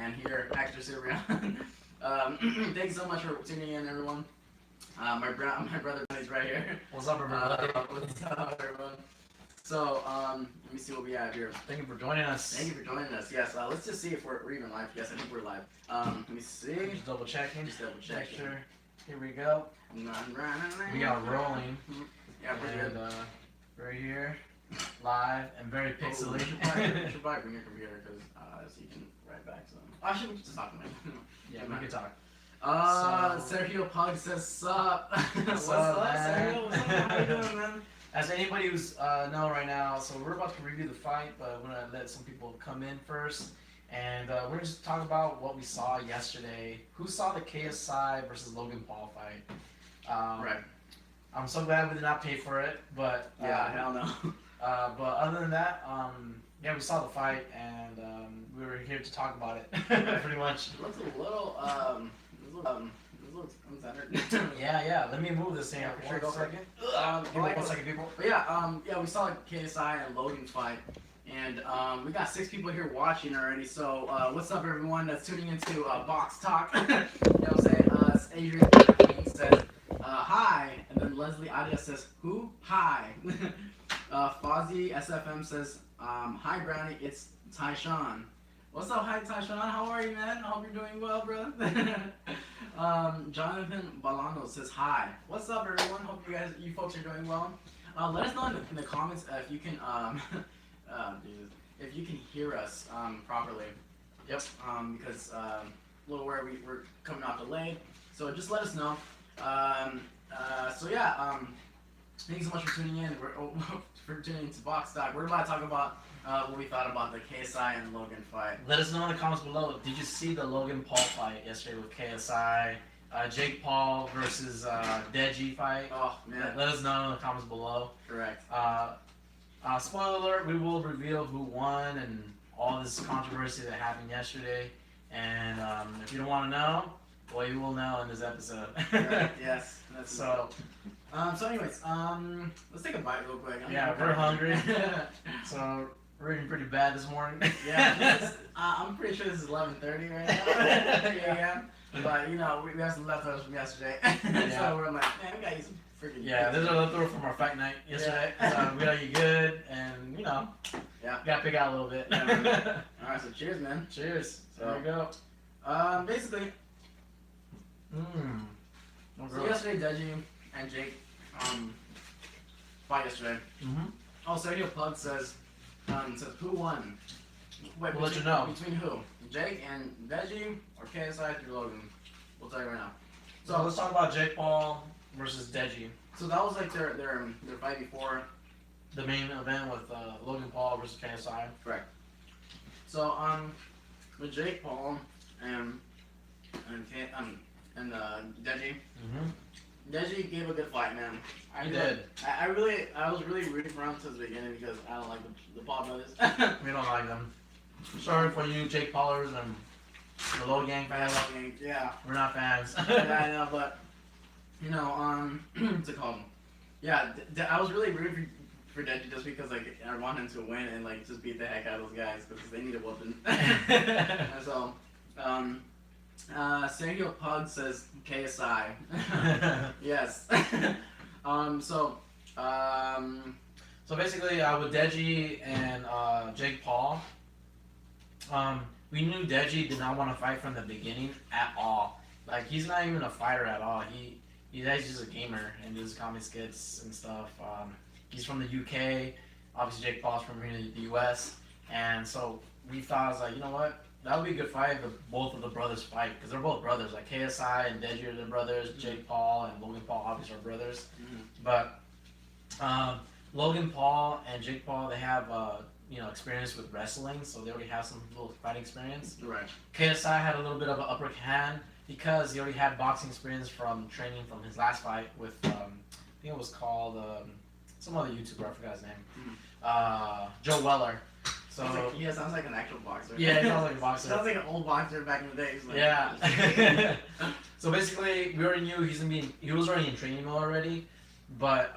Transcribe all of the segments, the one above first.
and here, Hector, Sibrian. Thank you so much for tuning in, everyone. My brother is right here. What's up, everybody? What's up, everyone? So, let me see what we have here. Thank you for joining us. Thank you for joining us. Yes, let's just see if we're even live. Yes, I think we're live. Let me see. Just double checking. Just double checking. Sure. Here we go. We got rolling. Yeah, we're good. Right here, live and very pixely. You should probably bring your computer because so you can write back to them. Actually, we can just talk to them. Yeah, we can talk. Sergio Pug says sup. What's up, man? Sergio? What's up? How you doing, man? As anybody who's know right now, so we're about to review the fight, but we're gonna let some people come in first, and we're gonna just talk about what we saw yesterday. Who saw the KSI versus Logan Paul fight? Right. I'm so glad we did not pay for it, but yeah, hell no. But other than that, yeah, we saw the fight, and we were here to talk about it, pretty much. It looks a little uncentered. Yeah. Let me move this thing. Yeah, for sure. Go for it. Give me 1 second, people. But yeah, we saw KSI and Logan's fight, and we got 6 people here watching already. So what's up, everyone that's tuning into Box Talk? You know what I'm saying? Adrian says hi, and then Leslie Adia says who? Hi. Fozzie SFM says hi, Brownie. It's Tyshawn. What's up, hi Tyshawn? How are you, man? I hope you're doing well, brother. Jonathan Balano says hi. What's up, everyone? Hope you folks are doing well. Let us know in the comments if you can if you can hear us properly. Yep. Because a little where we're coming off delayed, so just let us know. So yeah. Thank you so much for tuning in. For tuning into Box Talk. We're about to talk about what we thought about the KSI and Logan fight. Let us know in the comments below. Did you see the Logan Paul fight yesterday with KSI? Jake Paul versus Deji fight? Oh, man. Let us know in the comments below. Correct. Spoiler alert, we will reveal who won and all this controversy that happened yesterday. And if you don't want to know, well, you will know in this episode. Right, yes. So anyways, let's take a bite real quick. We're hungry. So we're eating pretty bad this morning. Yeah, I'm pretty sure this is 11:30 right now. Yeah. But we have some leftovers from yesterday, so we're like, man, we gotta eat some freaking. Yeah, there's a leftover from our fight night yesterday. So we gotta eat good, and gotta pick out a little bit. Yeah, all right, so cheers, man. Cheers. So there you go. Basically. So yesterday, Deji and Jake fight yesterday. Oh, Sergio Plug says who won? Wait, we'll let you know. Between who? Jake and Deji or KSI through Logan? We'll tell you right now. So let's talk about Jake Paul versus Deji. So that was like their fight before the main event with Logan Paul versus KSI. Correct. So with Jake Paul and Deji. Deji gave a good fight, man. He did. I was really rooting for him since the beginning because I don't like the Paul brothers. We don't like them. Sorry for you, Jake Paulers and the Low Gang fans. Yeah. We're not fans. Yeah, I know, but what's it called? Yeah, I was really rooting for Deji just because I want him to win and just beat the heck out of those guys because they need a whooping. And so Sergio Pug says KSI. Yes. So basically, with Deji and Jake Paul, we knew Deji did not want to fight from the beginning at all. Like, he's not even a fighter at all. He's just a gamer and does comedy skits and stuff. He's from the UK. Obviously, Jake Paul's from here in the US. And so we thought, I was like, you know what? That would be a good fight if both of the brothers fight, because they're both brothers. Like KSI and Deji are their brothers. Jake Paul and Logan Paul obviously are brothers. But Logan Paul and Jake Paul, they have experience with wrestling, so they already have some little fighting experience. Right. KSI had a little bit of an upper hand because he already had boxing experience from training from his last fight with I think it was called some other YouTuber, I forgot his name. Joe Weller. So sounds like an actual boxer. Yeah, he sounds like a boxer. Sounds like an old boxer back in the day. Yeah. So basically, we already knew he was already in training mode already, but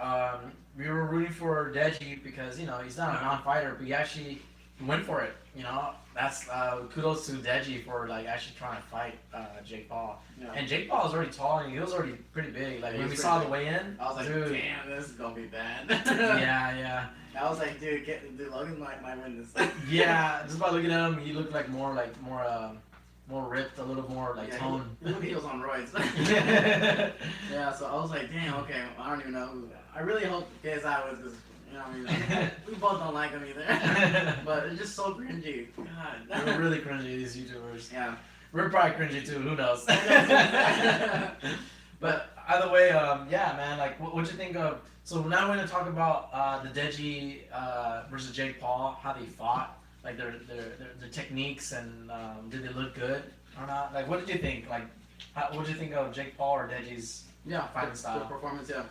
we were rooting for Deji because he's not a non-fighter, but went for it. You know, that's kudos to Deji for like actually trying to fight Jake Paul. Yeah. And Jake Paul was already tall and he was already pretty big. Like Yeah, when he we was saw pretty the weigh in, I was like, dude. damn, this is gonna be bad. Yeah. I was like, dude, Logan might win this. Yeah, just by looking at him, he looked like more ripped, a little more like yeah, toned. He looked like he was on roids. Yeah. Yeah, so I was like, damn, okay, I don't even know who. I really hope KSI was, because, you know what I mean? We both don't like him either. But it's just so cringy. God. They're really cringy, these YouTubers. Yeah. We're probably cringy too, who knows? But either way, yeah, man, like, what'd you think of, so now we're going to talk about the Deji versus Jake Paul, how they fought, like their techniques, and did they look good or not? Like, what did you think? Like, what did you think of Jake Paul or Deji's fighting style? The performance, yeah.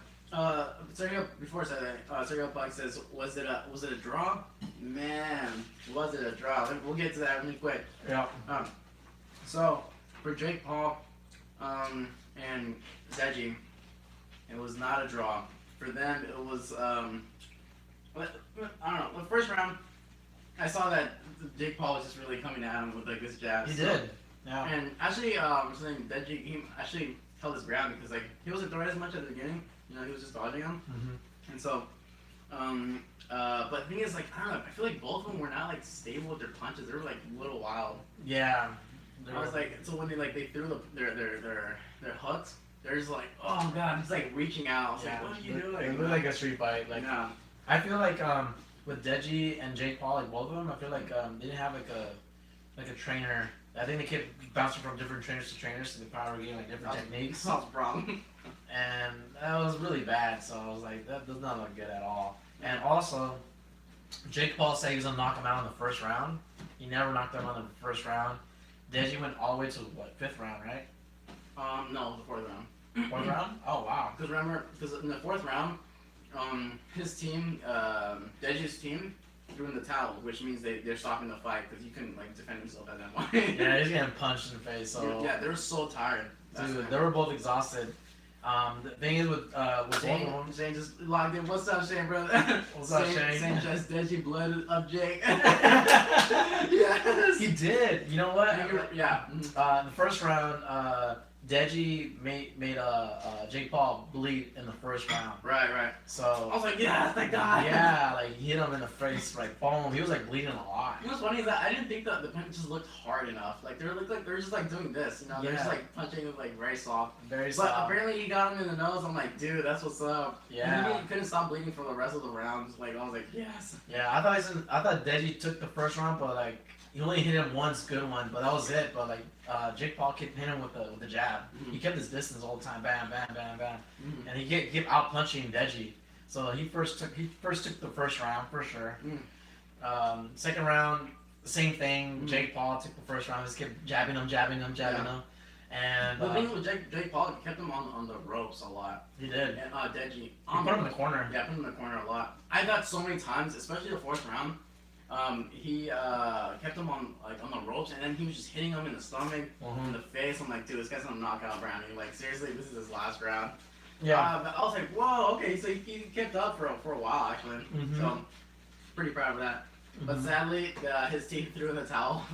Sergio, before I said that, Sergio Buck says, was it a draw? Man, was it a draw? We'll get to that really quick. Yeah. So, for Jake Paul and Deji, it was not a draw. For them, it was, I don't know, the first round, I saw that Jake Paul was just really coming at him with like his jabs. He did. Yeah. And actually, I was saying Deji, he actually held his ground because like he wasn't throwing as much at the beginning. You know, he was just dodging him. Mm-hmm. And so, but the thing is, like, I don't know, I feel like both of them were not like stable with their punches. They were like a little wild. Yeah. I was like, so when they threw their hooks, they're just like, oh god, it's like reaching out. I was like, what are you doing? It looked like a street fight. Like, yeah. I feel like with Deji and Jake Paul, like both of them, I feel like they didn't have like a trainer. I think they kept bouncing from different trainers to trainers, so they probably were getting like different techniques. That was a problem. And that was really bad. So I was like, that does not look good at all. And also, Jake Paul said he was gonna knock him out in the first round. He never knocked him out in the first round. Deji went all the way to what, 5th round, right? No, the 4th round. 4th round? Oh wow. Because remember, in the 4th round, his team, Deji's team, threw in the towel, which means they're stopping the fight because you couldn't like defend himself at that point. Yeah, he's getting punched in the face. So yeah, they were so tired. dude, they were both exhausted. The thing is with Shane just logged in. What's up, Shane, brother? What's up, Shane? Shane just Deji blooded up Jake. Yes. He did. You know what? Yeah. The first round, Deji made Jake Paul bleed in the first round. Right. So I was like, yeah, that's the guy. yeah, like he hit him in the face, like boom. He was like bleeding a lot. You know what's funny is that I didn't think that the punches looked hard enough. Like they were just like doing this, you know. They're just like punching it like very soft. Very But soft. apparently he got him in the nose. I'm like, dude, that's what's up. Yeah. And he couldn't stop bleeding for the rest of the rounds. Like I was like, yes. Yeah, I thought Deji took the first round, but like he only hit him once, good one, but that was it. But like Jake Paul kept hitting him with the jab. Mm-hmm. He kept his distance all the time, bam, bam, bam, bam, Mm-hmm. and he kept out punching Deji. So he first took the first round for sure. Mm. Second round, same thing. Jake Paul took the first round. Just kept jabbing him. And The thing with Jake Paul kept him on the ropes a lot. he did. And Deji. He put him in the corner. Yeah, put him in the corner a lot. I got so many times, especially the 4th round. He kept him on the ropes, and then he was just hitting him in the stomach, in the face. I'm like, dude, this guy's gonna knock out Brownie. Like seriously, this is his last round. Yeah. But I was like, whoa, okay, so he kept up for a while actually. Mhm. So pretty proud of that. But sadly, his team threw in the towel.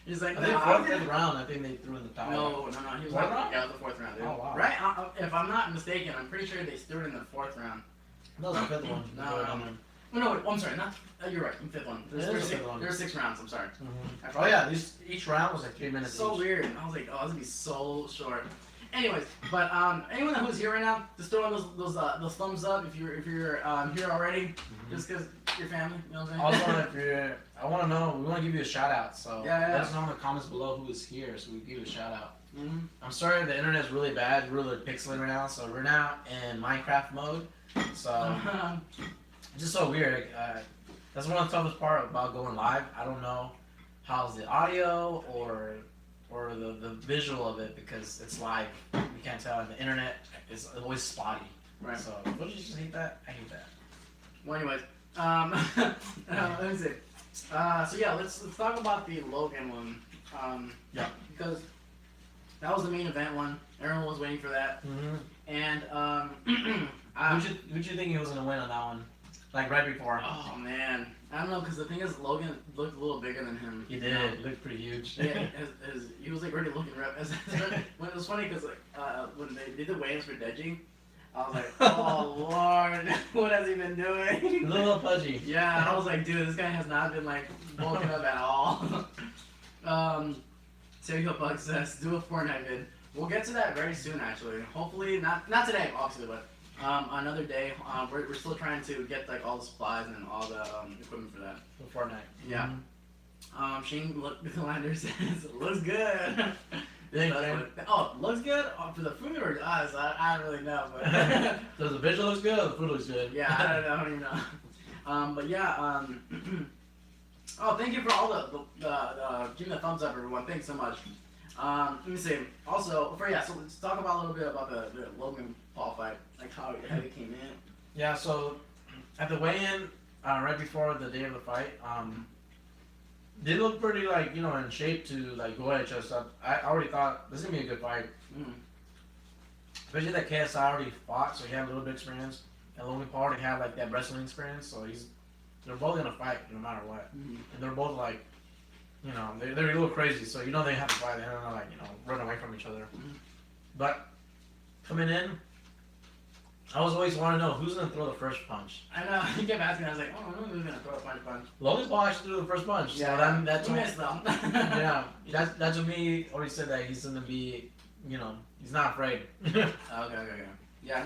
He's like, I think nah, 4th round. I think they threw in the towel. No. He was 4th round? Yeah, it was the 4th round, dude. Oh, wow. Right? If I'm not mistaken, I'm pretty sure they threw it in the 4th round. That was the 5th one. No, I'm sorry. Not. You're right. In 5th one. There were 6 rounds. I'm sorry. Oh yeah, each round was like 3 minutes. So each. weird. I was like, oh, this is gonna be so short. Anyways, but anyone who's here right now, just throw in those thumbs up if you're here already, just because your family. You know what I'm saying? Also, I want to know. We want to give you a shout out. So Yeah. let us know in the comments below who is here, so we give you a shout out. Mm-hmm. I'm sorry, the internet is really bad, really pixelated right now. So we're now in Minecraft mode. So it's just so weird. That's one of the toughest part about going live. I don't know how's the audio or the visual of it because it's live. You can't tell, and the internet is always spotty. Right. So, what did you just hate that? I hate that. Well, anyways, let me see. So yeah, let's talk about the Logan one. Yeah. Because that was the main event one. Everyone was waiting for that. Mm-hmm. And Who'd you think he was gonna win on that one? Like right before. oh man, I don't know, because the thing is, Logan looked a little bigger than him. He did. He looked pretty huge. Yeah, he was like already looking rep. When it was funny because like when they did the weigh-ins for Deji, I was like, oh Lord, what has he been doing? A little pudgy. Yeah, I was like, dude, this guy has not been like bulking up at all. Sergio Bug says, do a Fortnite vid. We'll get to that very soon, actually. Hopefully, not today, obviously, but another day. We're still trying to get like all the supplies and all the equipment for that. For Fortnite. Yeah. Shane Lander says, looks good. Looks good for the food or us? I don't really know, but Does the visual looks good or the food looks good? yeah, I don't even know. But yeah, oh, thank you for all the give me a thumbs up, everyone. Thanks so much. Let me see. Also, so let's talk about a little bit about the Logan Paul fight, like how it came in. Yeah, so at the weigh-in, right before the day of the fight, they look pretty like, you know, in shape to like go at each other. I already thought this is gonna be a good fight. Especially that KSI already fought, so he had a little bit of experience. And Logan Paul already had like that wrestling experience, so they're both gonna fight no matter what. And they're both like, you know, they're a little crazy, so you know they have to fight. They're not like, you know, run away from each other. But coming in, I was always want to know who's gonna throw the first punch. I know. He kept asking. I was like, oh, who's gonna throw a punch? Logan Paul actually threw the first punch. Yeah, so that's he missed though. yeah, that's what me already said that he's gonna be, you know, he's not afraid. Okay. Yeah,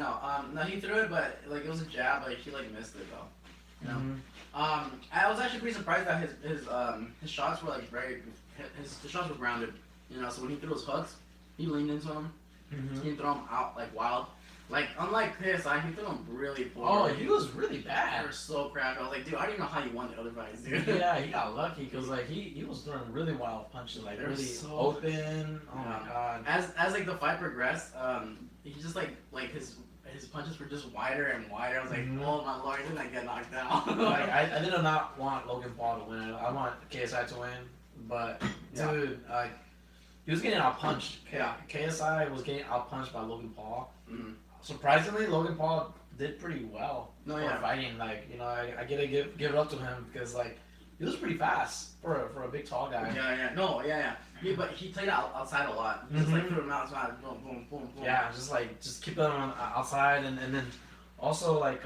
no, he threw it, but like it was a jab, like he like missed it though. You know. I was actually pretty surprised that his shots were like his shots were grounded. You know, so when he threw his hooks, he leaned into them. He didn't throw them out like wild. Like, unlike KSI, he threw them really poorly. Oh, he was really bad. They were so crappy. I was like, dude, I don't even know how you won the other fights, dude. Yeah, he got lucky because like he was throwing really wild punches, like They're really so open. Oh my god. As like the fight progressed, he just like his punches were just wider and wider. I was like, oh my Lord, didn't I get knocked out? Like I did not want Logan Paul to win. I want KSI to win, but dude, like he was getting out punched. Yeah. KSI was getting out punched by Logan Paul. Surprisingly, Logan Paul did pretty well for fighting. Like, you know, I gotta give it up to him because like he was pretty fast for a big tall guy. But he played outside a lot. Just like threw him outside, boom, boom, boom, boom. Yeah, just keep them outside and then also like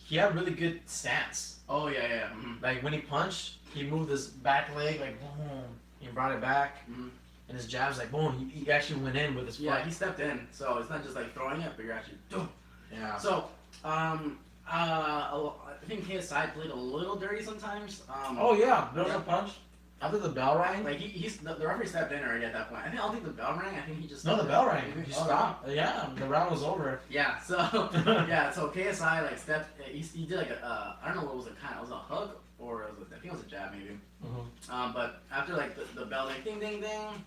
he had really good stance. Oh yeah. Like when he punched, he moved his back leg like boom, he brought it back. And his jab's like boom, he actually went in with his foot. Yeah, he stepped in, so it's not just like throwing it, but you're actually doing. Yeah. So, I think KSI played a little dirty sometimes. Oh yeah, there was a punch after the bell rang. Like the referee stepped in already at that point. I don't think the bell rang. I think he just no, the bell rang. He stopped. Yeah, the round was over. Yeah. So so KSI like stepped. He did like I don't know what was it kind of. It was a hook or I think it was a jab maybe. But after like the bell like ding ding ding.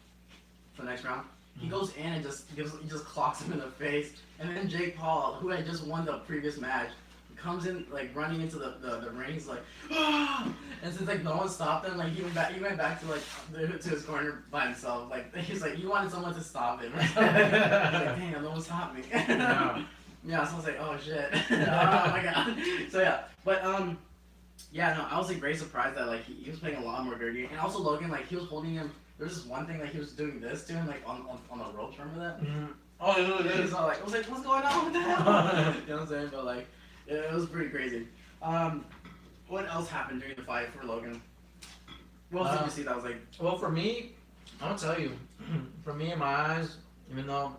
For the next round, he goes in and he just clocks him in the face, and then Jake Paul, who had just won the previous match, comes in like running into the ring. He's like, ah! And since like no one stopped him, like he went back to like to his corner by himself. Like he's like he wanted someone to stop him. He's like, damn, no one stopped me. Yeah, so I was like, oh shit, oh my god. So yeah, but I was like very surprised that like he was playing a lot more dirty, and also Logan like he was holding him. There was this one thing like he was doing this to him like on the ropes. Remember that? Oh, it was like I was like, what's going on? What the hell? You know what I'm saying? But like, it was pretty crazy. What else happened during the fight for Logan? What else did you see that was like? Well, for me, I'm gonna tell you. For me, in my eyes, even though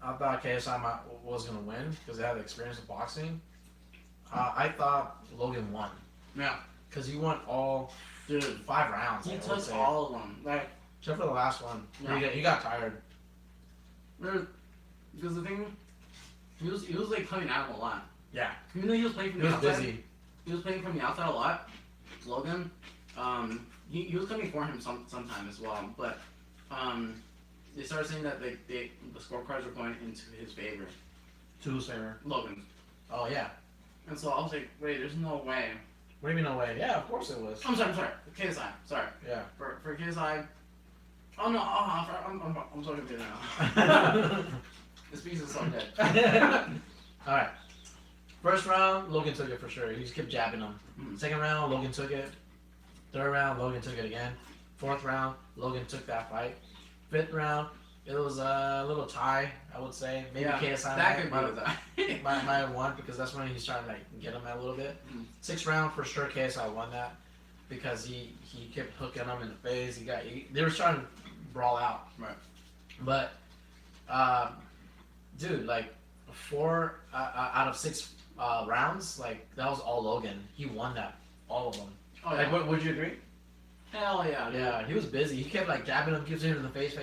I thought KSI was gonna win because they had the experience of boxing, I thought Logan won. Yeah. Because he won all. Dude, 5 rounds. He took all of them. Like, except for the last one. Yeah. He got tired. Because the thing, he was like coming at him a lot. Yeah. Even though he was playing from the outside. Busy. He was playing from the outside a lot. Logan, he was coming for him sometime as well. But they started saying that the scorecards were going into his favor. To whose favor? Logan's. Oh yeah. And so I was like, wait, there's no way. What do you mean no way? Yeah, of course it was. I'm sorry. KSI. Sorry. Yeah. For KSI. Oh no. I'm so confused now. This piece is so dead. All right. First round, Logan took it for sure. He just kept jabbing him. Second round, Logan took it. Third round, Logan took it again. Fourth round, Logan took that fight. Fifth round, it was a little tie, I would say. Maybe KSI might have won because that's when he's trying to like get him a little bit. Sixth round, for sure, KSI won that because he kept hooking him in the face. They were trying to brawl out. Right. But, dude, like 4 out of 6 rounds, like that was all Logan. He won that, all of them. Oh yeah. Like, would you agree? Hell yeah. Dude. Yeah, he was busy. He kept like jabbing him, keeps hitting him in the face.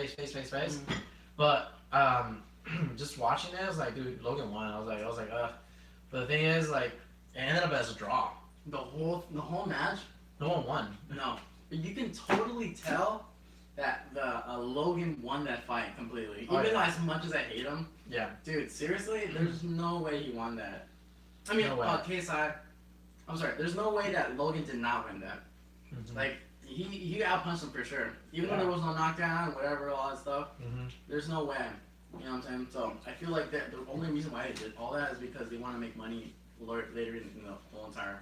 But just watching it, I was like, dude, Logan won. I was like, ugh. But the thing is, like, it ended up as a draw. The whole match. No one won. No, but you can totally tell that the Logan won that fight completely. Even though as much as I hate him. Yeah. Dude, seriously, there's no way he won that. I mean, KSI. I'm sorry. There's no way that Logan did not win that. Like. He outpunched him for sure. Even though there was no knockdown, whatever, all that stuff, there's no way. You know what I'm saying? So I feel like the only reason why they did all that is because they want to make money later in the whole entire,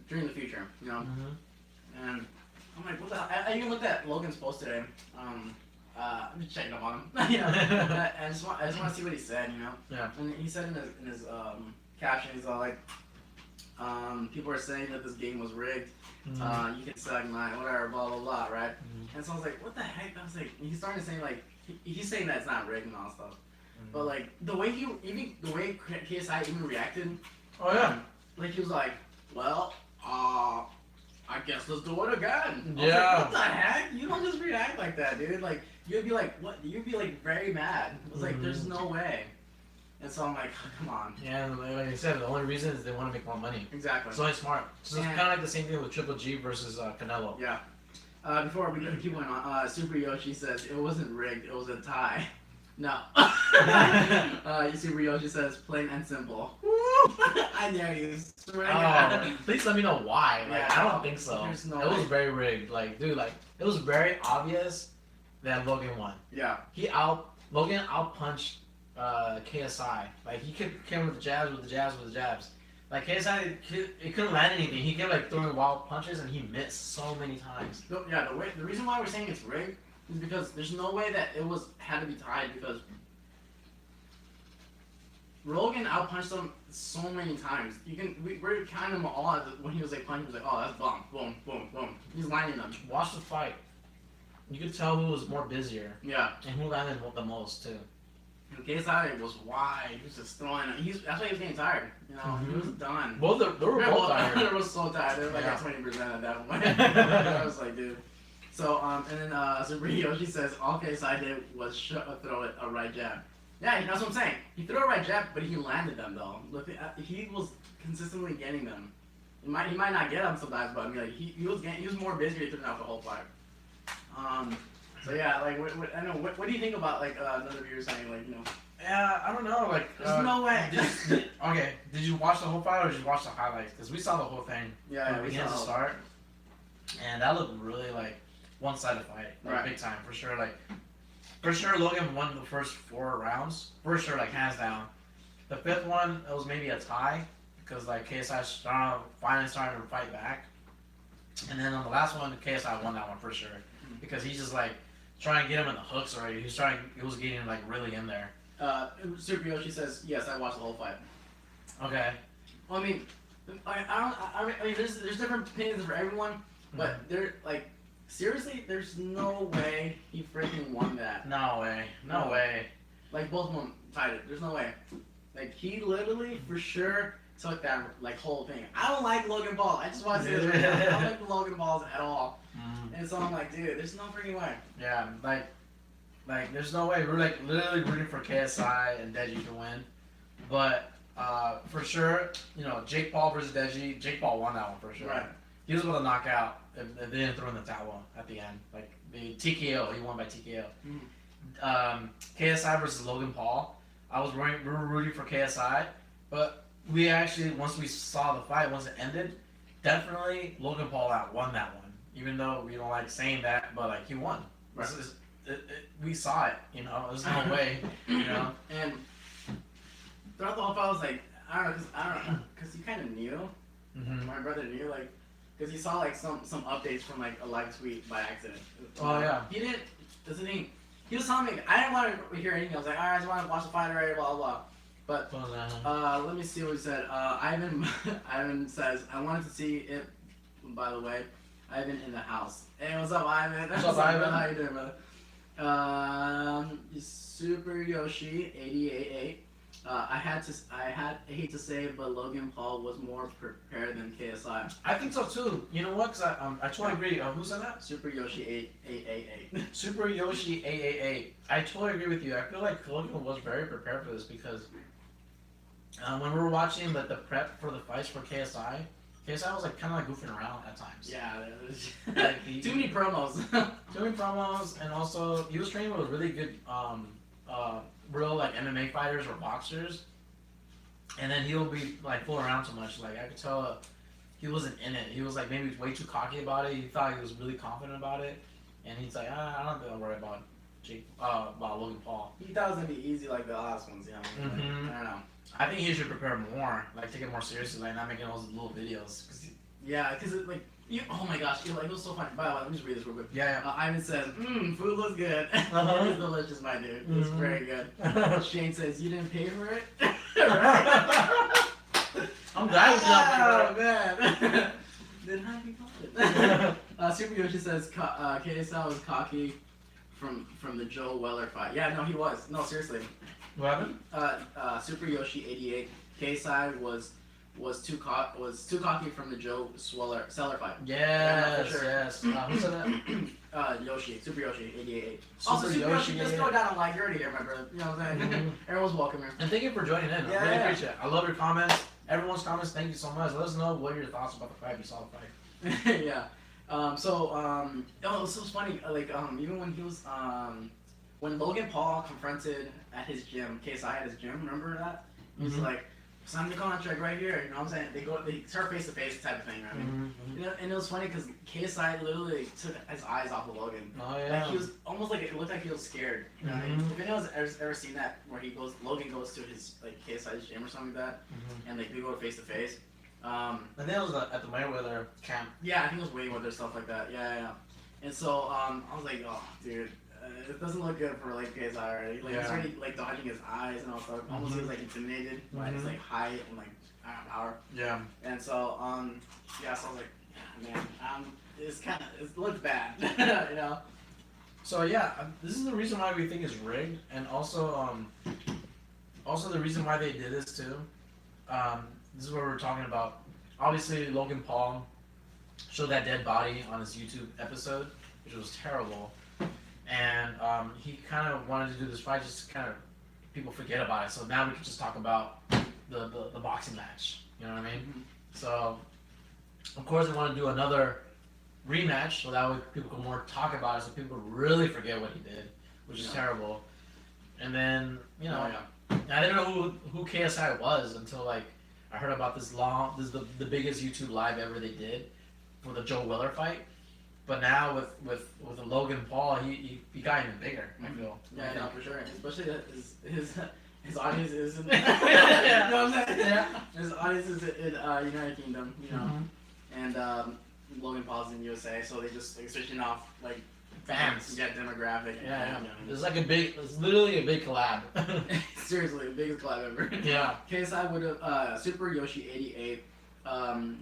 during the future, you know? And I'm like, what the hell? I even looked at Logan's post today. I'm just checking up on him. You know? I just want to see what he said, you know? Yeah. And he said in his caption, he's all like, people are saying that this game was rigged. You can suck mine, whatever, blah blah blah, right? And so I was like, what the heck? I was like, he's starting to say like, he's saying that it's not rigged and all that stuff. But like the way KSI even reacted. Oh yeah. Like he was like, well, I guess let's do it again. Yeah. Like, what the heck? You don't just react like that, dude. Like you'd be like, what? You'd be like very mad. It was like, there's no way. And so I'm like, oh, come on. Yeah, like I said, the only reason is they want to make more money. Exactly. It's only smart. So it's kind of like the same thing with Triple G versus Canelo. Yeah. Before we keep going on, Super Yoshi says it wasn't rigged, it was a tie. No. Super Yoshi says plain and simple. I dare you. Please let me know why. Like, Yeah, I don't think so. No it was very rigged. Like, dude, like it was very obvious that Logan won. Yeah. Logan outpunched KSI. Like he came with the jabs. Like KSI, it couldn't land anything. He kept like throwing wild punches and he missed so many times. Yeah, the reason why we're saying it's rigged is because there's no way that it had to be tied because Logan outpunched him so many times. We're counting them all when he was like punching. He was like, oh, that's bomb, boom, boom, boom. He's landing them. Watch the fight. You could tell who was more busier. Yeah. And who landed the most too. And KSI was wide. He was just throwing it. That's why he was getting tired. You know, he was done. They were both tired. They were so tired. They were like at 20% at that point. I was like, dude. So, and then Sibrian Yoshi says all KSI did was throw a right jab. Yeah, that's what I'm saying. He threw a right jab, but he landed them though. Look, he was consistently getting them. He might not get them sometimes, but I mean, like he was more busy than out the whole fight. So yeah, like I know. What do you think about like another viewer saying like, you know? Yeah, I don't know. Like, there's no way. Did you watch the whole fight or did you watch the highlights? Because we saw the whole thing. Yeah, from beginning to start. And that looked really like one-sided fight, like big time for sure. Like, for sure, Logan won the first 4 rounds. For sure, like hands down. The 5th one, it was maybe a tie because like KSI finally started to fight back. And then on the last one, KSI won that one for sure because he's just like trying to get him in the hooks already. He was getting like really in there. Super Yoshi says yes, I watched the whole fight. Okay. Well, I mean, I mean, there's different opinions for everyone, but they're like, seriously, there's no way he freaking won that. No way. Like both of them tied it. There's no way. Like he literally for sure took that like whole thing. I don't like Logan Paul. I just want to say this right now. I don't like the Logan Pauls at all. And so I'm like, dude, there's no freaking way. Yeah, like there's no way. We're like literally rooting for KSI and Deji to win, but for sure, you know, Jake Paul versus Deji. Jake Paul won that one for sure. Right. He was able to knock out if they didn't throw in the towel at the end. Like the TKO, he won by TKO. KSI versus Logan Paul. We were rooting for KSI, but we actually once we saw the fight, once it ended, definitely Logan Paul won that one. Even though we don't like saying that, but like he won. Right. We saw it, you know. There's no way, you know. And throughout the whole fight, I was like, I don't know, cause he kind of knew. Mm-hmm. My brother knew, like, cause he saw like some updates from like a live tweet by accident. Oh yeah. He didn't. Doesn't he? He was telling me I didn't want to hear anything. I was like, all right, I just want to watch the fight already, blah blah blah. But let me see what he said. Ivan says, I wanted to see it. By the way, Ivan in the house. Hey, what's up, Ivan? What's up, Ivan? How you doing, brother? Super Yoshi 88. I hate to say it, but Logan Paul was more prepared than KSI. I think so too. You know what? Cause I totally agree. Who said that? Super Yoshi 8888. Super Yoshi 888. I totally agree with you. I feel like Logan was very prepared for this because when we were watching the prep for the fights for KSI was like kind of like goofing around at times. Yeah, Like too many promos. Too many promos, and also he was training with really good real like MMA fighters or boxers, and then he'll be like fooling around too much. Like I could tell he wasn't in it. He was like maybe way too cocky about it. He thought he was really confident about it, and he's like, I don't have to worry about about Logan Paul. He thought it was gonna be easy like the last ones, you know. Mm-hmm. I don't know. I think he should prepare more, like take it more seriously, like not making all those little videos. Because it, like, oh my gosh, it was so funny. By the way, let me just read this real quick. Yeah. Ivan says, food looks good. Uh-huh. It's delicious, my dude. It's very good. Shane says, you didn't pay for it? I'm glad we Oh, man. Then how do you call it? Super Yoshi says, KSI was cocky from the Joe Weller fight. Yeah, no, he was. No, seriously. What happened? Super Yoshi 88. KSI was too cocky from the Joe Seller fight. Yes, yeah, for sure. Yes. Who said that? Yoshi, Super Yoshi 88. Super Also, Super Yoshi, just 88. go down on like you're already here, my brother. You know what I'm saying? Mhm. Everyone's welcome here. And thank you for joining in. I really appreciate it. I love your comments. Everyone's comments. Thank you so much. Let us know what are your thoughts about the fight. If you saw the fight. Yeah. It was funny. Like even when he was when Logan Paul confronted at his gym, KSI at his gym. Remember that? He was like, sign the contract right here. You know what I'm saying? They start face to face type of thing, right? You know, and it was funny because KSI literally took his eyes off of Logan. Oh yeah. Like he was almost like it looked like he was scared. You know what I mean? If anyone's ever seen that where Logan goes to his like KSI's gym or something like that, and like they go face to face. And then it was at the Mayweather camp. Yeah, I think it was Wayne with their stuff like that. Yeah. And so I was like, oh, dude, it doesn't look good for like KSI already. Like he's already like dodging his eyes and all stuff. Almost he was like intimidated by his like height and like power. Yeah. And so so I was like, yeah, man, it looks bad, you know. So yeah, this is the reason why we think it's rigged, and also the reason why they did this too. This is what we're talking about. Obviously, Logan Paul showed that dead body on his YouTube episode, which was terrible. And he kind of wanted to do this fight just to kind of people forget about it. So now we can just talk about the boxing match. You know what I mean? So, of course, they want to do another rematch so that way people can more talk about it, so people really forget what he did, which is terrible. And then, you know, I didn't know who KSI was until like I heard about this is the biggest YouTube live ever they did for the Joe Weller fight. But now with the Logan Paul, he got even bigger. I feel. Yeah, no, for sure. Especially that his audience is in, Yeah. You know what I'm saying? Yeah. His audience is in United Kingdom, you know, and Logan Paul's in USA, so they just like switching off like fans. Yeah, demographic. Yeah. It's like it's literally a big collab. Seriously, the biggest collab ever. Yeah. KSI would have Super Yoshi 88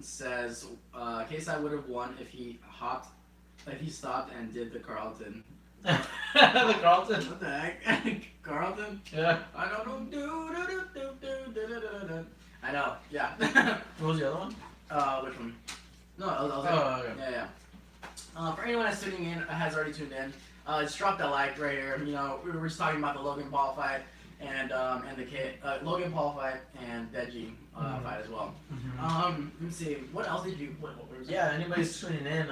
says KSI would have won if he stopped and did the Carlton. The Carlton. What the heck? Carlton? Yeah. I don't know. I know. Yeah. What was the other one? Which one? No, okay. Yeah. For anyone that's tuning in, has already tuned in, just drop that like right here. You know, we were just talking about the Logan Paul fight and the Logan Paul fight and Deji fight as well. Let me see. What else did you? What was Yeah, anybody's tuning in,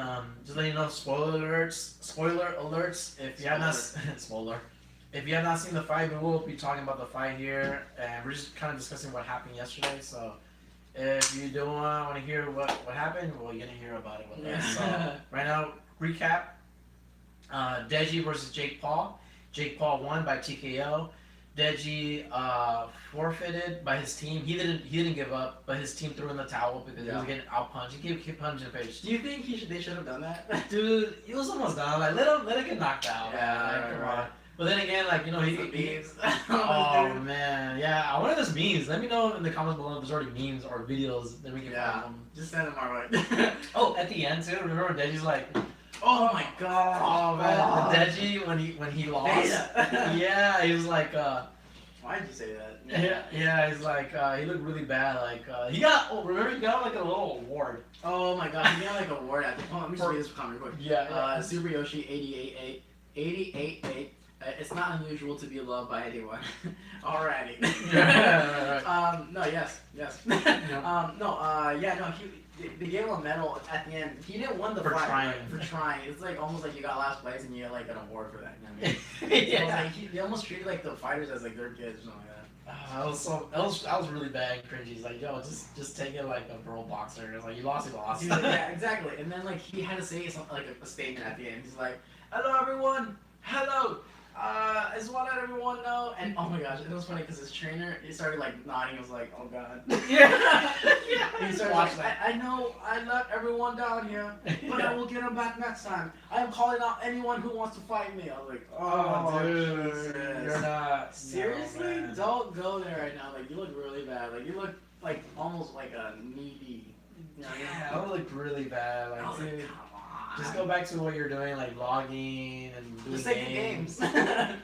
just let you know. Spoiler alerts. If you have not if you have not seen the fight, we will be talking about the fight here, and we're just kind of discussing what happened yesterday. So, if you don't want to hear what happened, well, you're gonna hear about it with us. So, right now, recap: Deji versus Jake Paul. Jake Paul won by TKO. Deji forfeited by his team. He didn't give up, but his team threw in the towel because he was getting out punched. He kept punching the face. Do you think they should have done that? Dude, he was almost done. Like let him get knocked out. Yeah, like, come on. But then again, like he oh man, yeah. I wonder if there's memes. Let me know in the comments below if there's already memes or videos that we can find them. Just send them our way. Oh, at the end too. Remember Deji's like, oh my god. oh man, Deji when he lost. Yeah, he was like, why did you say that? yeah, he's like, he looked really bad. Like he got, remember he got like a little award. Oh my god, he got like an award at the. Oh, let me just read this comment real quick. Yeah. Super Yoshi 88.8. It's not unusual to be loved by anyone. Alrighty. Right. No, yes. They gave him a medal at the end. He didn't win the For fight. trying. For trying. It's like almost like you got last place and you get like an award for that. You know what I mean? Yeah. So it's like they almost treated like the fighters as like their kids or something like that. That was really bad and cringy. He's like, yo, just take it like a pro boxer. It's like you lost. Dude, yeah, exactly. And then like he had to say something like a statement at the end. He's like, "Hello everyone, hello. I just want to let everyone know." And oh my gosh, it was funny because his trainer, he started like nodding. He was like, "Oh god." Yeah. He started like, I know I let everyone down here, but I will get them back next time. I am calling out anyone who wants to fight me. I was like, oh dude, Jesus. you're not Seriously? no, Don't go there right now. Like you look really bad. Like you look like almost like a needy. You know what I mean? Yeah, that would look really bad. I was Like, like, dude, come on. just go back to what you're doing, like vlogging and doing Just take the games. Yeah,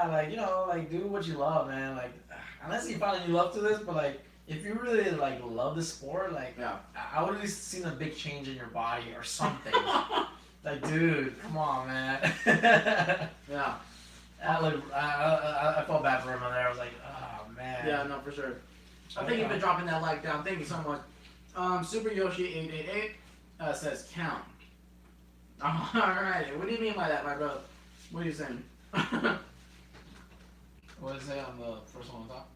like like do what you love, man. Like unless you find a new love to this, but like if you really like love the sport, like Yeah. I would at least seen a big change in your body or something. Like, dude, come on, man. Yeah. I felt bad for him on there. I was like, oh man. Yeah, no, for sure. I think you've been dropping that like down. Thank you so much. Super Yoshi 888 says count. Alright, what do you mean by that, my brother? What are you saying? What did it say on the first one on top?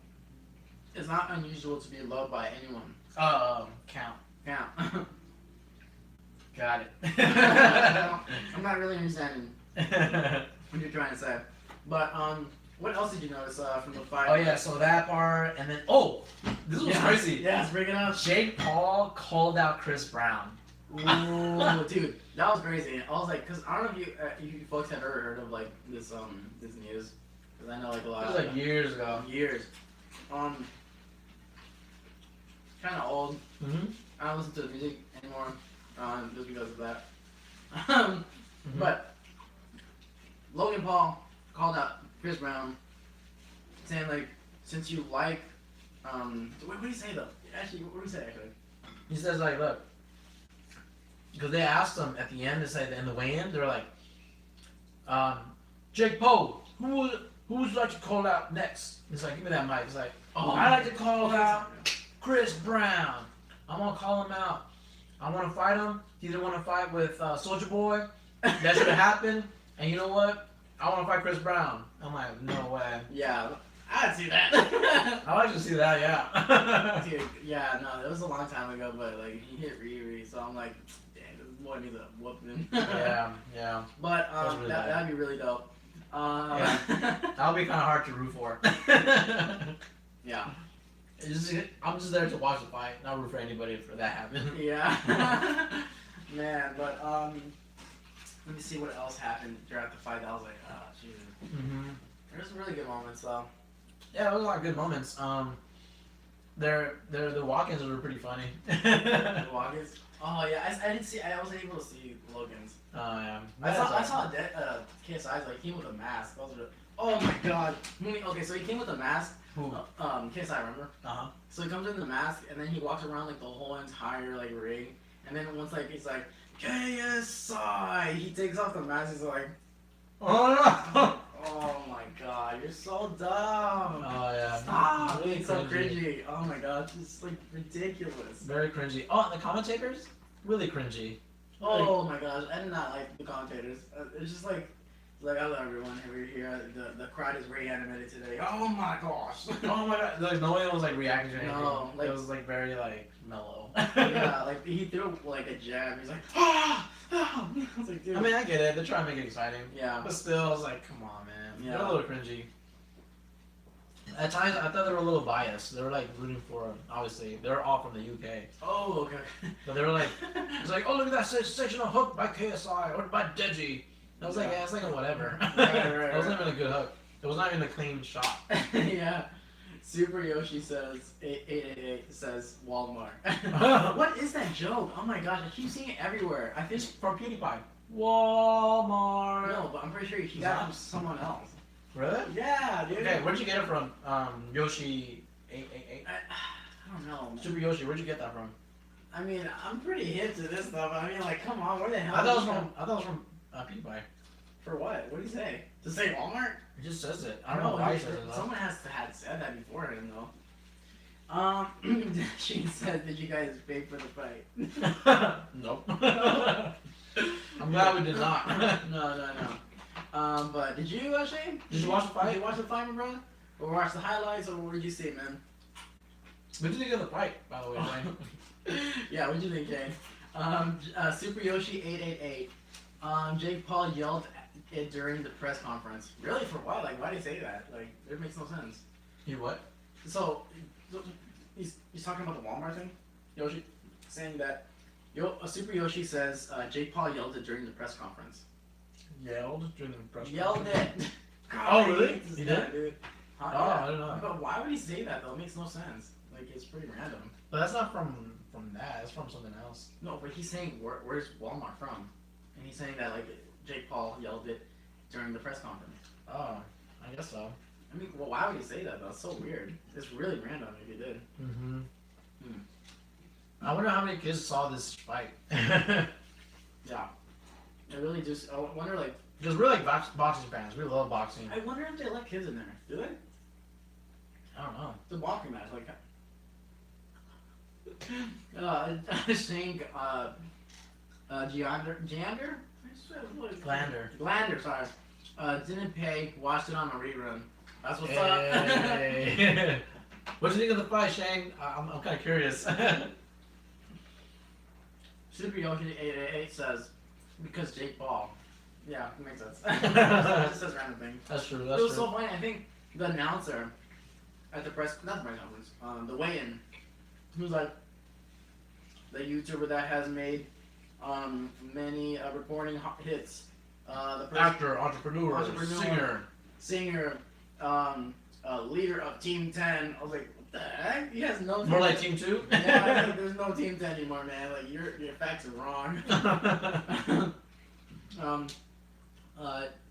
It's not unusual to be loved by anyone. Count. Count. Got it. I'm not really understanding what you're trying to say. But what else did you notice from the fight? Oh yeah, so that part, and then this was crazy. Yeah, let's bring it up. Jake Paul called out Chris Brown. Ooh, dude, that was crazy. I was like, cause I don't know if you folks have ever heard of like this news, cause I know like a lot. It was like years ago. Years. Kind of old. Mm-hmm. I don't listen to the music anymore, just because of that. Mm-hmm. But Logan Paul called out Chris Brown, saying like, since you like, what did he say though? Actually, what did he say actually? He says like, look, because they asked him at the end, they said in the weigh-in, they're like, Jake Paul, who would you like to call out next? He's like, give me that mic. He's like, I'd like to call out Chris Brown. I'm gonna call him out. I want to fight him. He didn't want to fight with Soulja Boy. That should have happened. And you know what? I want to fight Chris Brown. I'm like, no way. Yeah, I'd see that. I'd like to see that, yeah. Dude, yeah, no, it was a long time ago, but like he hit Riri, so I'm like, damn, this boy needs a whooping. Yeah. But really that'd be really dope. Yeah. That'll be kind of hard to root for. Yeah. I'm just there to watch the fight, not root for anybody for that happen. Yeah. Man, but let me see what else happened throughout the fight. I was like, oh, Jesus. Mm-hmm. There's some really good moments, though. Yeah, there was a lot of good moments. The walk-ins were pretty funny. The walk-ins? Oh, yeah, I didn't see, I wasn't able to see Logan's. Oh, yeah. I saw KSI's, like, he came with a mask. Those are, oh my god. Okay, so he came with a mask. Who? KSI, remember? Uh-huh. So he comes in the mask, and then he walks around, like, the whole entire, like, ring. And then once, like, he's like, KSI! He takes off the mask, he's like, Oh, oh my god, you're so dumb. Oh, yeah. Stop Really being so cringy. cringy. Oh my god, it's like ridiculous. Very cringy. Oh, and the commentators? Really cringy. Oh my gosh, I did not like the commentators. It's just like I love everyone over here. The crowd is very animated today. Oh my gosh. Oh my god. Like, no one was like reacting to anything. No, like, it was like very like mellow. Yeah, like he threw like a jab. He's like, ah! I was like, dude. I mean, I get it. They're trying to make it exciting. Yeah. But still, I was like, come on, man. Yeah. They're a little cringy. At times, I thought they were a little biased. They were like rooting for, obviously, they're all from the UK. Oh, okay. But they were like, it's like, oh, look at that sensational hook by KSI or by Deji. I was like, yeah, it's like a whatever. That wasn't even a good hook. It was not even a clean shot. Yeah. Super Yoshi says 888 says Walmart. What is that joke? Oh my gosh, I keep seeing it everywhere. I think It's from PewDiePie. Walmart. no, but I'm pretty sure he got it from someone else. Really? Yeah, dude. Okay, where'd you get it from? Yoshi 888. I don't know. Super Yoshi, where'd you get that from? I mean, I'm pretty hip to this stuff. I mean, like, come on, where the hell? I thought it was from PewDiePie. For what? What did he say? To say Walmart? It just says it. I don't know why he says it though. Someone had said that before him though. She said, "Did you guys pay for the fight?" Nope. I'm glad we did not. No. But did you, Shane? Did you watch the fight? Did you watch the fight, my brother? Or watch the highlights, or what did you see, man? What did you think of the fight, by the way, Shane? Yeah, what did you think, Shane? Super Yoshi 888. Jake Paul yelled it during the press conference. Really? For what? Like, why did he say that? Like, it makes no sense. He what? So, he's talking about the Walmart thing? Yoshi? Saying that Super Yoshi says Jake Paul yelled it during the press conference. Yelled during the press Yelled conference? it! God, Oh, I really? hate this He guy, did? dude. Oh, Yeah. I don't know. But why would he say that, though? It makes no sense. Like, it's pretty random. But that's not from that. It's from something else. No, but he's saying, where's Walmart from? And he's saying that, like, Jake Paul yelled it during the press conference. Oh, I guess so. I mean, well, why would he say that, though? It's so weird. It's really random if he did. Mm-hmm. Hmm. I wonder how many kids saw this fight. Yeah. I really just, I wonder, like, Because we're like boxing fans. We love boxing. I wonder if they let kids in there. Do they? I don't know. It's a boxing match, like. Shane, Giander? Glander, sorry. Didn't pay, watched it on a rerun. That's what's Hey. What do you think of the fight, Shane? I'm kind of curious. Super Yoshi 888 says, because Jake Paul. Yeah, it makes sense. It just says random thing. That's true. It was so funny. I think the announcer at the press, not the press conference, the weigh-in, who's like the YouTuber that has made many reporting hits. The Actor, entrepreneur, singer, leader of Team 10. I was like, what the heck? He has no. More like Team 2? Yeah, I was like, there's no Team 10 anymore, man. Like your facts are wrong.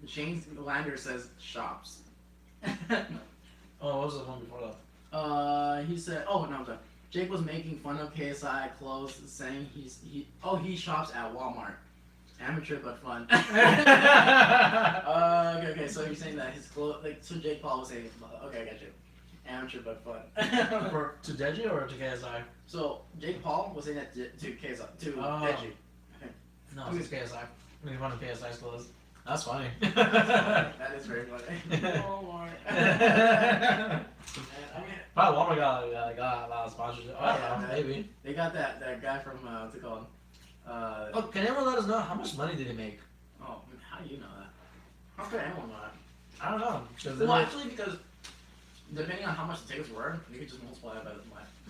Shane Lander says shops. Oh, what was the one before that? He said, oh no, I'm sorry. Jake was making fun of KSI clothes, saying he shops at Walmart. Amateur but fun. Okay, so you're saying that his clothes, like, so Jake Paul was saying, okay, I got you. Amateur but fun. To Deji or to KSI? So Jake Paul was saying that to KSI, to Deji. No, it's KSI. Making fun of KSI's clothes. That's funny. That is very funny. Walmart. I mean, probably Walmart got a lot of sponsorship. I don't know, maybe. They got that guy from what's it called? Oh, can anyone let us know how much money did he make? Oh, how do you know that? How could anyone know that? I don't know. Well, actually, because depending on how much the tickets were, you could just multiply it by the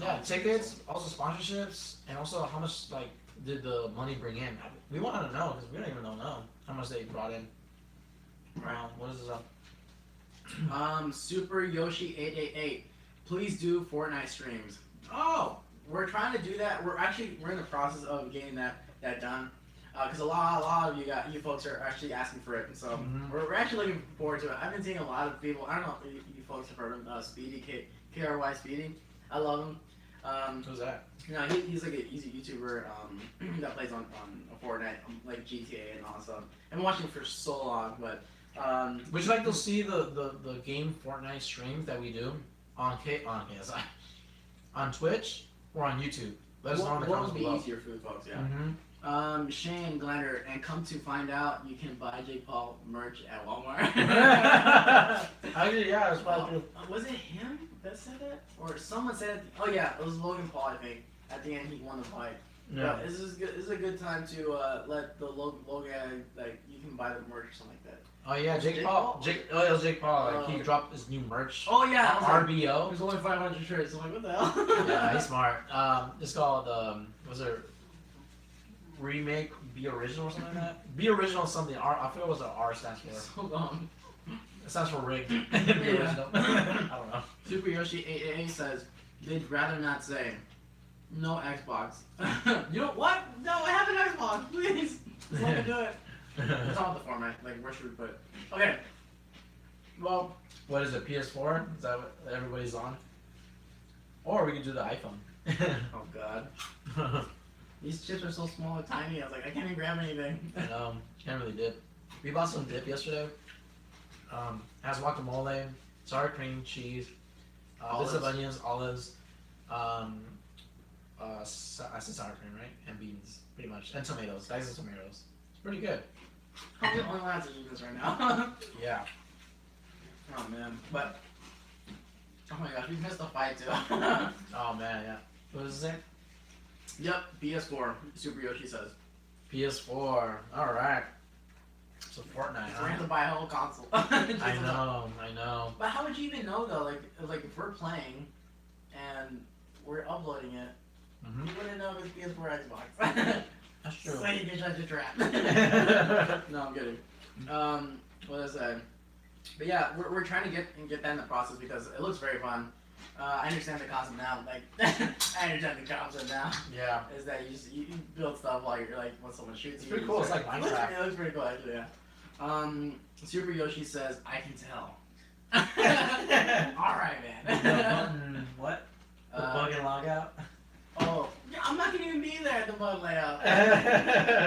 yeah, tickets, also sponsorships, and also how much did the money bring in? We wanted to know because we don't even know how much they brought in. Right. What is this up? Super Yoshi 888. Please do Fortnite streams. Oh, we're trying to do that. We're in the process of getting that done. Because a lot of you folks are actually asking for it, and so we're actually looking forward to it. I've been seeing a lot of people. I don't know if you folks have heard of Speedy KRY Speedy. I love him. Who's that? No, he's a YouTuber that plays on Fortnite, like GTA and all that stuff. I've been watching for so long, but would you like to see the game Fortnite streams that we do on KSI, on Twitch or on YouTube? Let us know in the comments below. What would be easier for the folks? Yeah. Shane Glander, and come to find out, you can buy Jake Paul merch at Walmart. Actually, yeah, it's probably true. Was it him that said that, or someone said it? Oh yeah, it was Logan Paul. I think at the end he won the fight. Yeah. But this is a good time to let the Logan, like, you can buy the merch or something like that. Oh yeah, Jake Paul. Oh, it was Jake Paul. Like, he dropped his new merch. Oh yeah, RBO. There's only 500 shirts. I'm like, what the hell? Yeah, he's smart. It's called was it remake? Be original or something like that. Be original something. R. I forget what the R stands for. So long. It stands for rigged. Be original. I don't know. Super Yoshi 888 says they'd rather not say no Xbox. You know what? No, I have an Xbox. Please, let me do it. It's all the format. Like, where should we put it? Okay. Well, What is it? PS4? Is that what everybody's on? Or we could do the iPhone. oh god, these chips are so small and tiny. I was like, I can't even grab anything. Can't really dip. We bought some dip yesterday. Has guacamole, sour cream, cheese, bits of onions, olives, I said sour cream, right? And beans, pretty much, and tomatoes, diced tomatoes. It's pretty good. I'm the only one that's eating this right now. Yeah. Oh man, but oh my gosh, we missed the fight too. Oh man, yeah. What does it say? Yep, PS4. Super Yoshi says. PS4. All right. So Fortnite. So we have to buy a whole console. I know. But how would you even know though? Like if we're playing and we're uploading it, Mm-hmm. you wouldn't know if it's PS4 or Xbox. That's true. So you can judge the trap. No, I'm kidding. What did I say? But yeah, we're trying to get that in the process because it looks very fun. I understand the concept now. Like I understand the concept now. Yeah. Is that you build stuff while you're like when someone shoots It's you. pretty cool. It's like Minecraft. It looks pretty cool actually. Yeah. Super Yoshi says, I can tell. All right, man. What? The bug and log out? Oh, yeah, I'm not gonna even be there at the bug layout.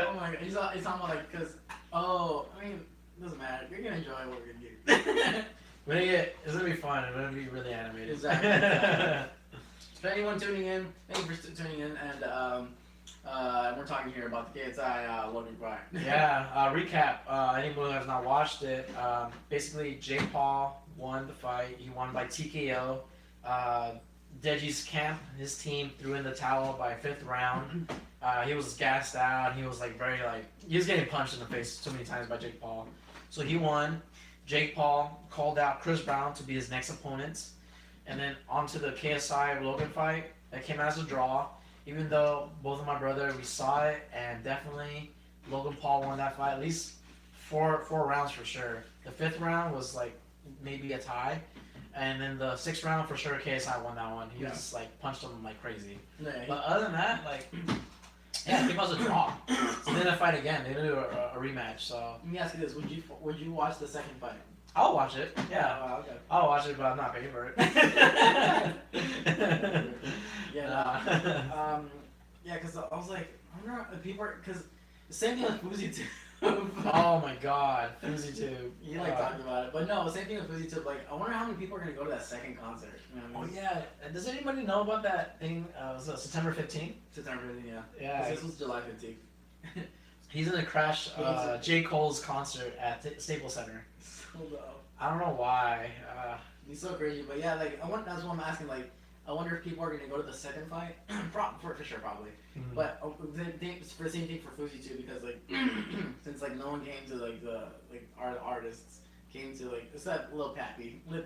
Oh my god, he's talking about like, cause I mean, it doesn't matter. You're gonna enjoy what we're gonna do. It's gonna be fun. It's gonna be really animated. Exactly. For anyone tuning in, thank you for tuning in, and we're talking here about the KSI Logan fight. Yeah. Recap. Anyone who has not watched it, basically Jake Paul won the fight. He won by TKO. Deji's camp, his team threw in the towel by 5th round. He was gassed out. He was he was getting punched in the face so many times by Jake Paul. So he won. Jake Paul called out Chris Brown to be his next opponent. And then onto the KSI Logan fight that came out as a draw. Even though both of my brother, we saw it, and definitely Logan Paul won that fight. At least four rounds for sure. The 5th round was like maybe a tie. And then the 6th round, for sure, KSI won that one. He was like punched him like crazy. Yeah, But other than that, yeah, it was a draw. So then they fight again. They do a rematch. So let me ask you this: Would you watch the second fight? I'll watch it. Yeah, Oh, okay. I'll watch it, but I'm not paying for it. Yeah. Yeah, because I was like, I wonder if people are, because the same thing with Fuzi too. Oh my god, Fuzi too. You talked about it, but no, same thing with Fuzi too. Like, I wonder how many people are gonna go to that second concert. You know what I mean? Oh yeah. Does anybody know about that thing? Was it September 15th? September 15th, yeah. Yeah. This was July 15th. He's gonna crash J. Cole's concert at Staples Center. So low. I don't know why. He's so crazy, but yeah, like that's what I'm asking. Like, I wonder if people are gonna go to the second fight. For sure, probably. Mhm. But for the same thing for Fuzi too, because like since like no one came to like the artists came to like it's that Lil Poppy. Little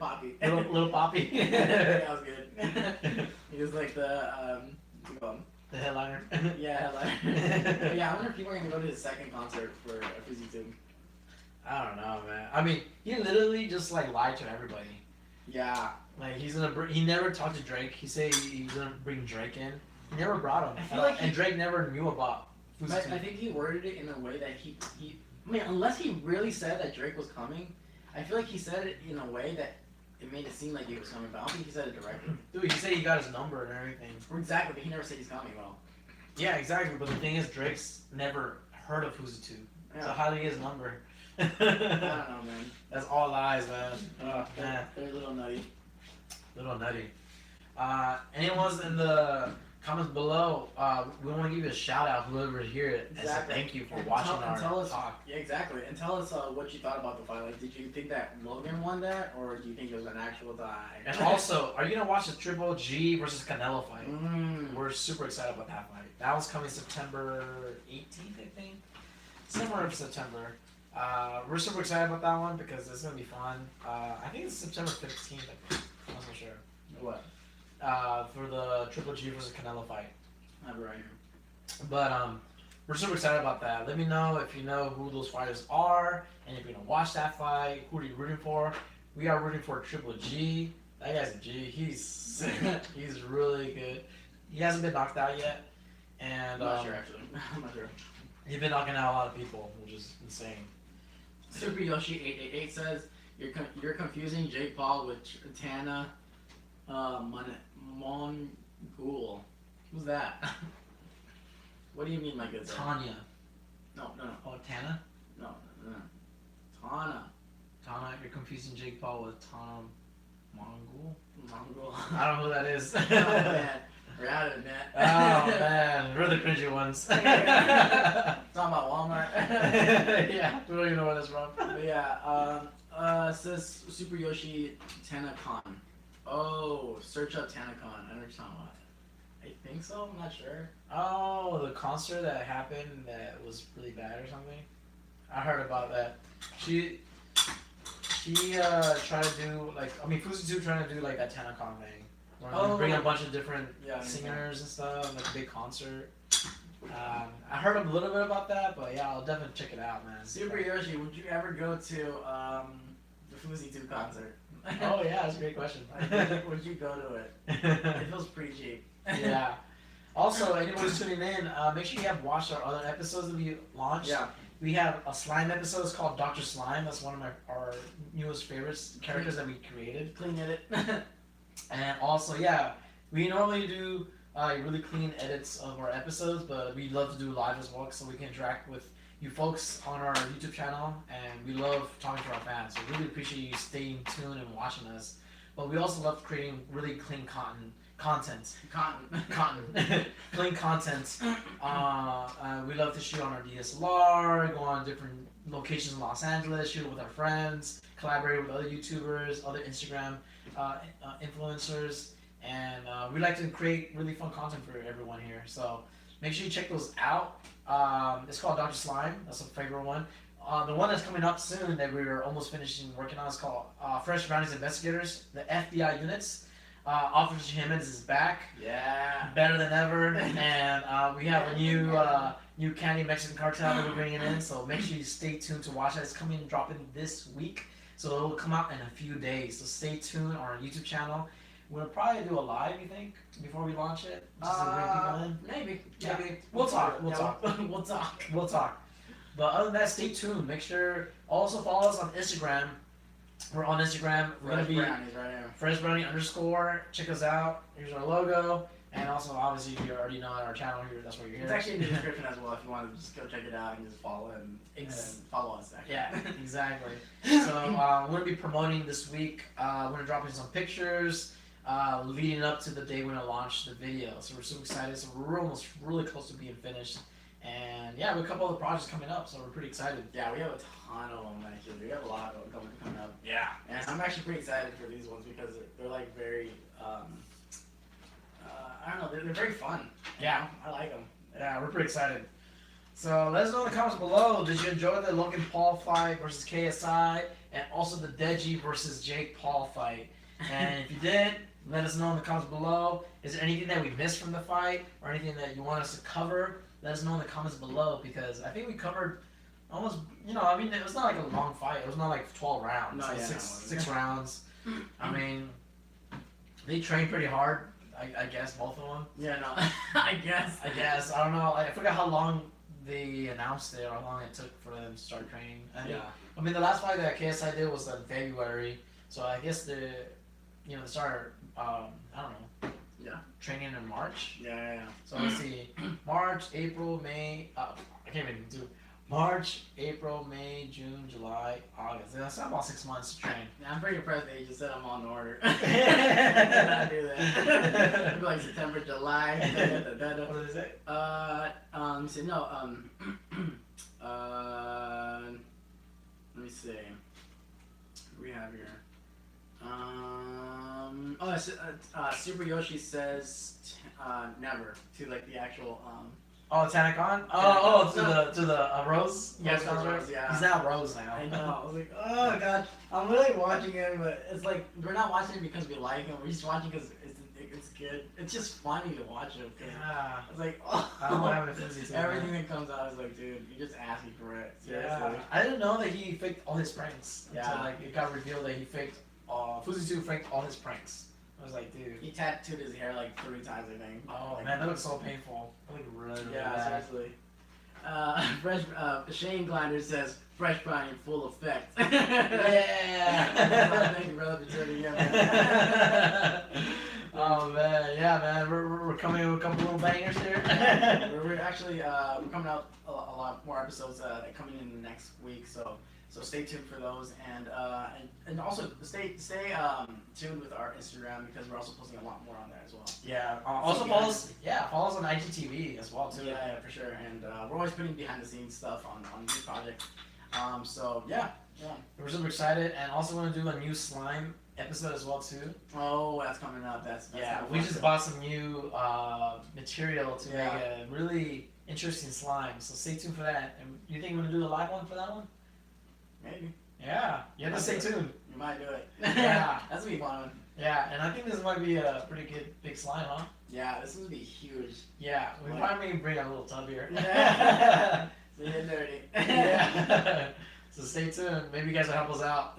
Poppy. That was good. He was like the what's it called? The headliner. Yeah, but yeah, I wonder if people are gonna go to his second concert for Fuzi too. I don't know, man. I mean, he literally just lied to everybody. Yeah. Like he never talked to Drake. He said he's gonna bring Drake in. He never brought him. I feel like and Drake never knew about Fuzi. I think he worded it in a way that he I mean, unless he really said that Drake was coming, I feel like he said it in a way that it made it seem like he was coming, but I don't think he said it directly. Dude, he said he got his number and everything. Exactly, but he never said he's coming. Well. Yeah, exactly. But the thing is, Drake's never heard of Fuzi 2. Yeah. So how did he get his number? I don't know, man. That's all lies, man. Oh, man. They're a little nutty. Little nutty. Anyone's in the comments below, we want to give you a shout out, whoever here, as a Exactly. thank you for watching our talk. Yeah, exactly. And tell us what you thought about the fight. Like, did you think that Logan won that, or do you think it was an actual tie? And also, are you going to watch the Triple G versus Canelo fight? Mm. We're super excited about that fight. That one's coming September 18th, I think. Somewhere in September. We're super excited about that one because it's gonna be fun. I think it's September 15th. I'm not so sure. What? For the Triple G versus Canelo fight. I'll be right here. But we're super excited about that. Let me know if you know who those fighters are, and if you're gonna watch that fight. Who are you rooting for? We are rooting for Triple G. That guy's a G. He's he's really good. He hasn't been knocked out yet, and I'm not sure actually. I'm not sure. he's been knocking out a lot of people, which is insane. Super Yoshi 888 says you're confusing Jake Paul with Tana Mongol. Who's that? What do you mean, my good sir? Tanya. No. Oh, Tana? No. Tana. Tana, you're confusing Jake Paul with Tana Mongol? Mongol. I don't know who that is. Oh man, we're out of it, man. Oh man, we're the cringy ones. Talking about Walmart. Yeah, we don't even know where that's from. But yeah, says Super Yoshi Tanacon. Oh, search up Tanacon. I know what you're talking about. I think so. I'm not sure. Oh, the concert that happened that was really bad or something. I heard about that. She tried to do Fuzi2 trying to do like that Tanacon thing. Where they bring a bunch of different singers and stuff, like a big concert. I heard a little bit about that, but yeah, I'll definitely check it out, man. Super Yoshi, would you ever go to the Fuzi2 concert? Oh yeah, that's a great question. Would you go to it? It feels pretty cheap. Yeah. Also, anyone who's tuning in, make sure you have watched our other episodes that we launched. Yeah. We have a slime episode. It's called Dr. Slime. That's one of our newest favorites characters that we created. Clean edit. And also, yeah, we normally do really clean edits of our episodes, but we love to do live as well so we can interact with you folks on our YouTube channel, and we love talking to our fans. So we really appreciate you staying tuned and watching us. But we also love creating really clean content. Clean content. We love to shoot on our DSLR, go on different locations in Los Angeles, shoot with our friends, collaborate with other YouTubers, other Instagram influencers, and we like to create really fun content for everyone here. So make sure you check those out. It's called Dr. Slime. That's a favorite one. The one that's coming up soon that we're almost finishing working on is called Fresh Brownies Investigators, the FBI units. Officer Jimenez is back. Yeah. Better than ever. And we have a new candy Mexican cartel that we're bringing in. So make sure you stay tuned to watch that. It's coming and dropping this week. So it will come out in a few days. So stay tuned on our YouTube channel. We'll probably do a live, you think, before we launch it? Just to bring people in? Maybe. Maybe. We'll talk. We'll talk. We'll talk. But other than that, stay tuned. Make sure also follow us on Instagram. We're on Instagram. We're gonna be Brownies right here. Fresh Brownie _ Check us out. Here's our logo. And also, obviously, you already know our channel here. That's why you're here. It's actually in the description as well if you want to just go check it out and just follow and follow us. Actually. Yeah, exactly. So we're going to be promoting this week. We're going to drop in some pictures leading up to the day we're going to launch the video. So we're super excited. So we're almost really close to being finished. And yeah, we have a couple of projects coming up, so we're pretty excited. Yeah, we have a ton of them actually. We have a lot of them coming up. Yeah. And I'm actually pretty excited for these ones because they're like very, I don't know, they're very fun. Yeah. I like them. Yeah, we're pretty excited. So let us know in the comments below, did you enjoy the Logan Paul fight versus KSI and also the Deji versus Jake Paul fight? And if you did, let us know in the comments below. Is there anything that we missed from the fight or anything that you want us to cover? Let us know in the comments below because I think we covered almost, it was not like a long fight. It was not like 12 rounds. No, Like yeah, six rounds. I mean, they trained pretty hard, I guess, both of them. Yeah, no, I guess. I don't know. I forgot how long they announced it or how long it took for them to start training. I mean, the last fight that KSI did was in February. So I guess they started, I don't know. Yeah. Training in March. Yeah. So let's see, March, April, May. I can't even do March, April, May, June, July, August. That's about 6 months to train. Yeah, I'm pretty impressed that you just said I'm on order. I do that. It'd be like September, July. What did it say? So no. Let me see. What do we have here? Super Yoshi says never to like the actual Oh, Tanakon? To the Rose? Yes, Rose concert? Rose, yeah. He's now Rose now. I know. I was like, oh god, I'm really watching it, but it's like we're not watching it because we like him. We're just watching because it's good. It's just funny to watch him. Yeah. It's like, oh, I don't have an affinity to everything that comes out is like, dude, you're just asking for it. Seriously. Yeah. I didn't know that he faked all his pranks. Yeah. Until like it got revealed that he faked Fuzi2 faked all his pranks. I was like, dude. He tattooed his hair like 3 times, I think. Oh like, man, that looks so painful. That looked really, really yeah, bad. seriously. Shane Glinder says, Fresh Brownie full effect. Yeah. Thank you, brother, for tuning in. Oh man, yeah, man, we're coming in with a couple little bangers here. we're actually we're coming out a lot more episodes coming in the next week, so stay tuned for those, and also stay tuned with our Instagram because we're also posting a lot more on there as well. Yeah. Also follow us on IGTV as well too. Yeah, for sure, and we're always putting behind the scenes stuff on new projects. So yeah. We're super excited, and also want to do a new slime episode as well too. Oh, that's coming up. That's yeah. We just bought some new material to make a really interesting slime. So stay tuned for that. And you think we're gonna do a live one for that one? Maybe. Yeah. You have to stay tuned. You might do it. Yeah. That's gonna be fun. Yeah, and I think this might be a pretty good big slime, huh? Yeah, this is gonna be huge. Yeah. We probably bring a little tub here. Yeah. So you get dirty. Yeah. So stay tuned. Maybe you guys will help us out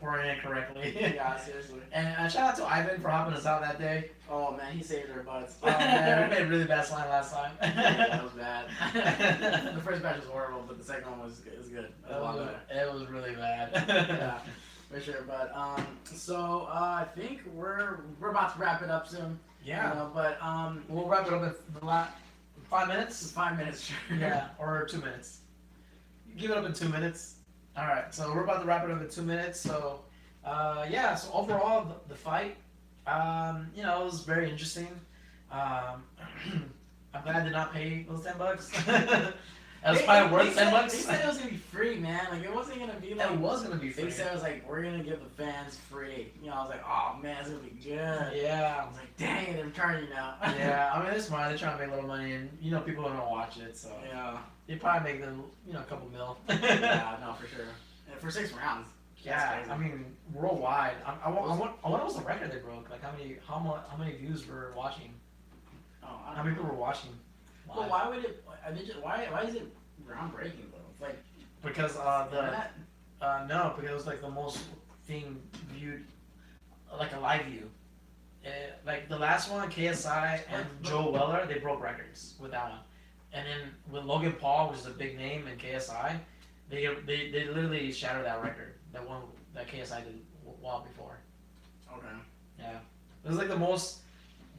pouring it correctly. Yeah, seriously. And shout out to Ivan for helping us out that day. Oh man, he saved our butts. Oh man, we made really bad slime last time. That was bad. The first batch was horrible, but the second one was good. It was really bad. Yeah, for sure. But so I think we're about to wrap it up soon. Yeah. But we'll wrap it up in the last 5 minutes. 5 minutes, sure. Yeah, or 2 minutes. Give it up in 2 minutes. All right, so we're about to wrap it up in 2 minutes. So, yeah. So overall, the fight, it was very interesting. I'm glad I did not pay those $10. That was probably worth $10. They said it was gonna be free, man. Like it wasn't gonna be like. It was gonna be free. They said it was like we're gonna give the fans free. I was like, oh man, it's gonna be good. Yeah. I was like, dang it, they're charging now. Yeah, I mean they're smart. They're trying to make a little money, and people are gonna watch it, so yeah. They probably make them, a couple mil. Yeah, no, for sure. And for 6 rounds. Yeah, I mean worldwide. I wonder what was the record they broke. Like how many views were watching? Oh, how many people were watching? Well, why would it? I mean, why is it groundbreaking though? It's like because because it was like the most thing viewed, like a live view. Like the last one, KSI and Joe Weller, they broke records with that one. And then with Logan Paul, which is a big name in KSI, they literally shattered that record. That one that KSI did a while before. Okay. Yeah, it was like the most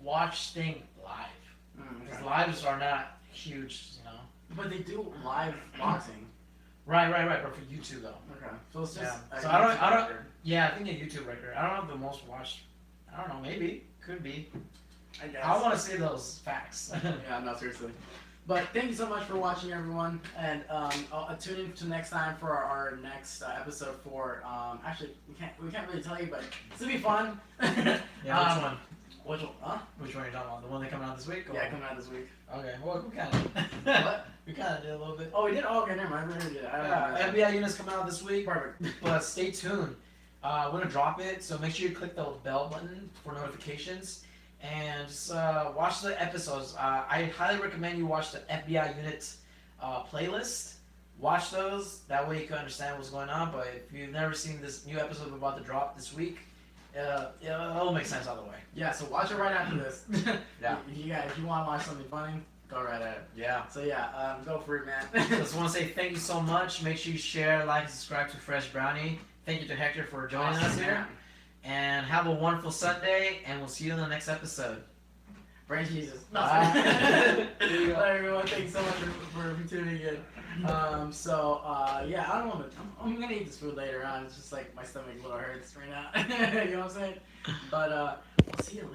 watched thing live. Because lives are not huge, But they do live boxing. Right. But for YouTube though. Okay. So it's just. Yeah. So I don't. Yeah, I think a YouTube record. I don't know if the most watched. I don't know. Maybe could be. I guess. I want to see those facts. Yeah. No, seriously. But thank you so much for watching, everyone, and tune in to next time for our next episode. For actually, we can't really tell you, but it's gonna be fun. Yeah. Which one? Which one? Huh? Which one are you talking about? The one that coming out this week? Or? Yeah, coming out this week. Okay. Well, we kind of. What? We kind of did a little bit. Oh, we did. Oh, okay, never mind. We did. FBI units coming out this week. Perfect. But stay tuned. We're gonna drop it, so make sure you click the bell button for notifications. And just watch the episodes. I highly recommend you watch the FBI Unit playlist. Watch those. That way you can understand what's going on. But if you've never seen this new episode we're about to drop this week, it'll make sense either way. Yeah, so watch it right after this. Yeah. If you want to watch something funny, go right ahead. Yeah. So yeah, go for it, man. Just want to say thank you so much. Make sure you share, like, and subscribe to Fresh Brownie. Thank you to Hector for joining us here. And have a wonderful Sunday, and we'll see you in the next episode. Praise Jesus. Bye. Bye, everyone. Thanks so much for tuning in. Yeah, I don't want to. I'm gonna eat this food later on. It's just like my stomach a little hurts right now. You know what I'm saying? But we'll see you.